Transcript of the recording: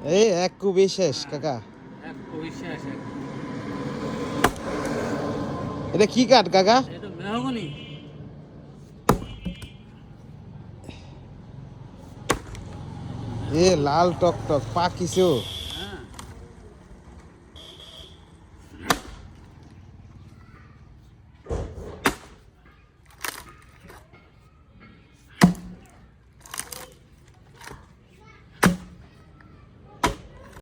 এই এক কুবি শেষ কাকা। এক খুবই শেষ। এটা কি কাঠ কাকা? এটা মেহগনি। এ লাল টক টক পাকিছো।